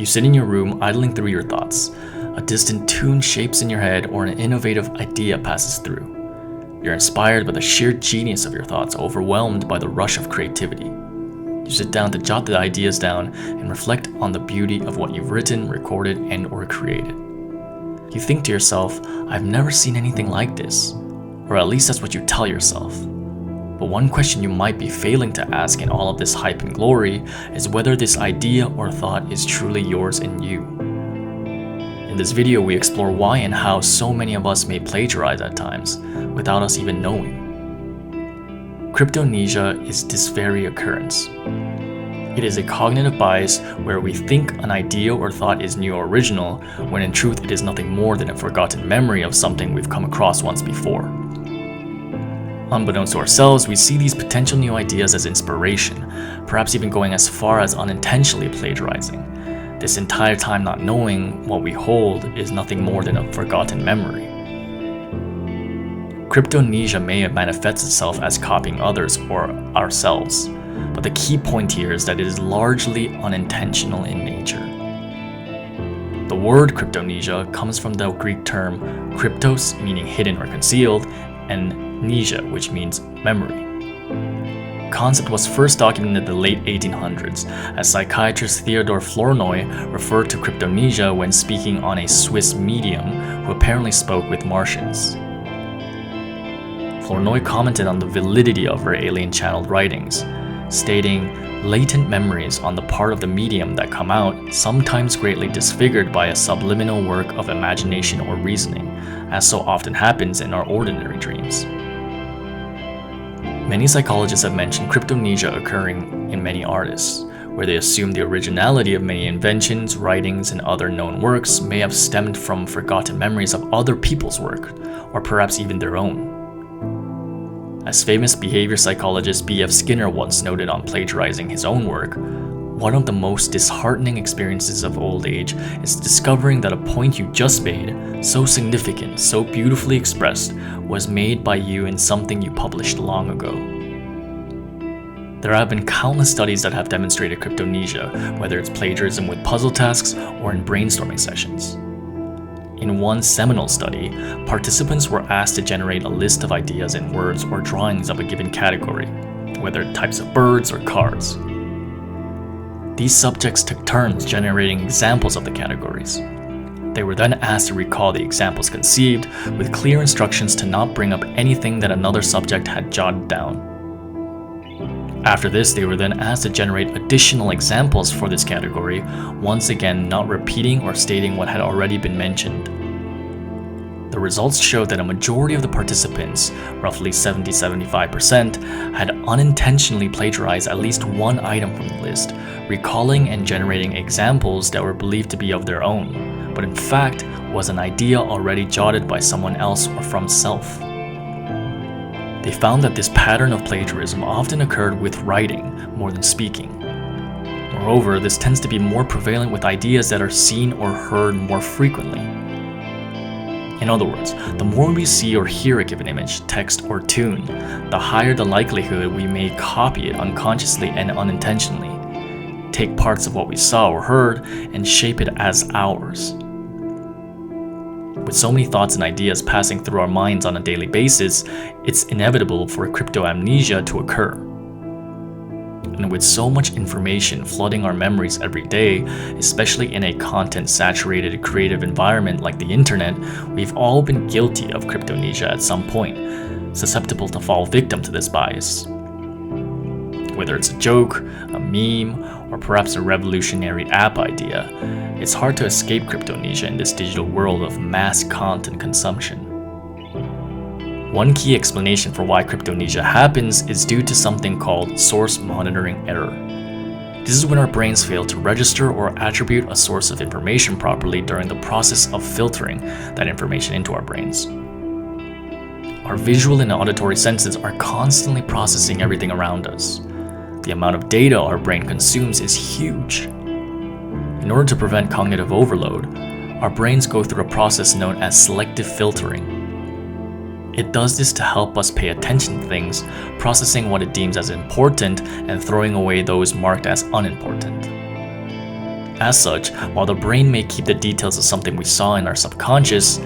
You sit in your room idling through your thoughts. A distant tune shapes in your head or an innovative idea passes through. You're inspired by the sheer genius of your thoughts, overwhelmed by the rush of creativity. You sit down to jot the ideas down and reflect on the beauty of what you've written, recorded, and/or created. You think to yourself, I've never seen anything like this, or at least that's what you tell yourself. But one question you might be failing to ask in all of this hype and glory is whether this idea or thought is truly yours and you. In this video, we explore why and how so many of us may plagiarize at times, without us even knowing. Cryptomnesia is this very occurrence. It is a cognitive bias where we think an idea or thought is new or original, when in truth it is nothing more than a forgotten memory of something we've come across once before. Unbeknownst to ourselves, we see these potential new ideas as inspiration, perhaps even going as far as unintentionally plagiarizing. This entire time not knowing what we hold is nothing more than a forgotten memory. Cryptomnesia may manifest itself as copying others or ourselves, but the key point here is that it is largely unintentional in nature. The word cryptomnesia comes from the Greek term kryptos, meaning hidden or concealed, and mnesia, which means memory. The concept was first documented in the late 1800s, as psychiatrist Theodor Flournoy referred to cryptomnesia when speaking on a Swiss medium who apparently spoke with Martians. Flournoy commented on the validity of her alien-channeled writings, stating, latent memories on the part of the medium that come out, sometimes greatly disfigured by a subliminal work of imagination or reasoning, as so often happens in our ordinary dreams. Many psychologists have mentioned cryptomnesia occurring in many artists, where they assume the originality of many inventions, writings, and other known works may have stemmed from forgotten memories of other people's work, or perhaps even their own. As famous behavior psychologist B.F. Skinner once noted on plagiarizing his own work, one of the most disheartening experiences of old age is discovering that a point you just made, so significant, so beautifully expressed, was made by you in something you published long ago. There have been countless studies that have demonstrated cryptomnesia, whether it's plagiarism with puzzle tasks or in brainstorming sessions. In one seminal study, participants were asked to generate a list of ideas in words or drawings of a given category, whether types of birds or cars. These subjects took turns generating examples of the categories. They were then asked to recall the examples conceived, with clear instructions to not bring up anything that another subject had jotted down. After this, they were then asked to generate additional examples for this category, once again not repeating or stating what had already been mentioned. The results showed that a majority of the participants, roughly 70-75%, had unintentionally plagiarized at least one item from the list, recalling and generating examples that were believed to be of their own, but in fact was an idea already jotted by someone else or from self. They found that this pattern of plagiarism often occurred with writing more than speaking. Moreover, this tends to be more prevalent with ideas that are seen or heard more frequently. In other words, the more we see or hear a given image, text, or tune, the higher the likelihood we may copy it unconsciously and unintentionally, take parts of what we saw or heard, and shape it as ours. With so many thoughts and ideas passing through our minds on a daily basis, it's inevitable for cryptomnesia to occur. And with so much information flooding our memories every day, especially in a content-saturated creative environment like the internet, we've all been guilty of cryptomnesia at some point, susceptible to fall victim to this bias. Whether it's a joke, a meme, or perhaps a revolutionary app idea, it's hard to escape cryptomnesia in this digital world of mass content consumption. One key explanation for why cryptomnesia happens is due to something called source monitoring error. This is when our brains fail to register or attribute a source of information properly during the process of filtering that information into our brains. Our visual and auditory senses are constantly processing everything around us. The amount of data our brain consumes is huge. In order to prevent cognitive overload, our brains go through a process known as selective filtering. It does this to help us pay attention to things, processing what it deems as important and throwing away those marked as unimportant. As such, while the brain may keep the details of something we saw in our subconscious,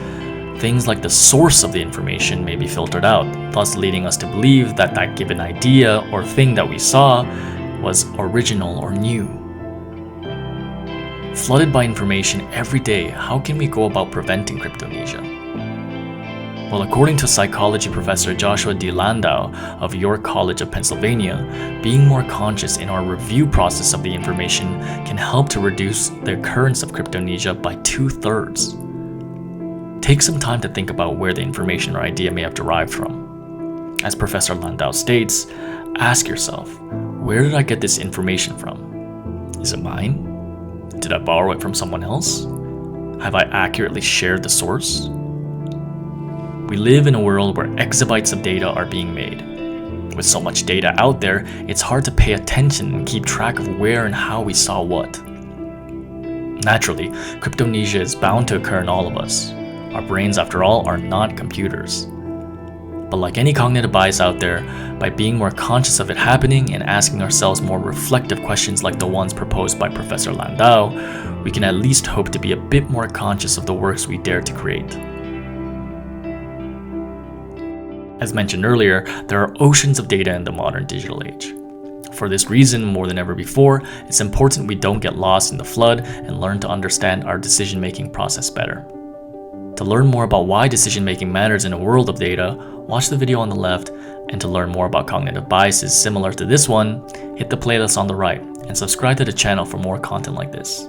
things like the source of the information may be filtered out, thus leading us to believe that that given idea or thing that we saw was original or new. Flooded by information every day, how can we go about preventing cryptomnesia? Well, according to psychology professor Joshua D. Landau of York College of Pennsylvania, being more conscious in our review process of the information can help to reduce the occurrence of cryptomnesia by 2/3. Take some time to think about where the information or idea may have derived from. As Professor Landau states, ask yourself, where did I get this information from? Is it mine? Did I borrow it from someone else? Have I accurately shared the source? We live in a world where exabytes of data are being made. With so much data out there, it's hard to pay attention and keep track of where and how we saw what. Naturally, cryptomnesia is bound to occur in all of us. Our brains, after all, are not computers. But like any cognitive bias out there, by being more conscious of it happening and asking ourselves more reflective questions like the ones proposed by Professor Landau, we can at least hope to be a bit more conscious of the works we dare to create. As mentioned earlier, there are oceans of data in the modern digital age. For this reason, more than ever before, it's important we don't get lost in the flood and learn to understand our decision-making process better. To learn more about why decision-making matters in a world of data, watch the video on the left, and to learn more about cognitive biases similar to this one, hit the playlist on the right, and subscribe to the channel for more content like this.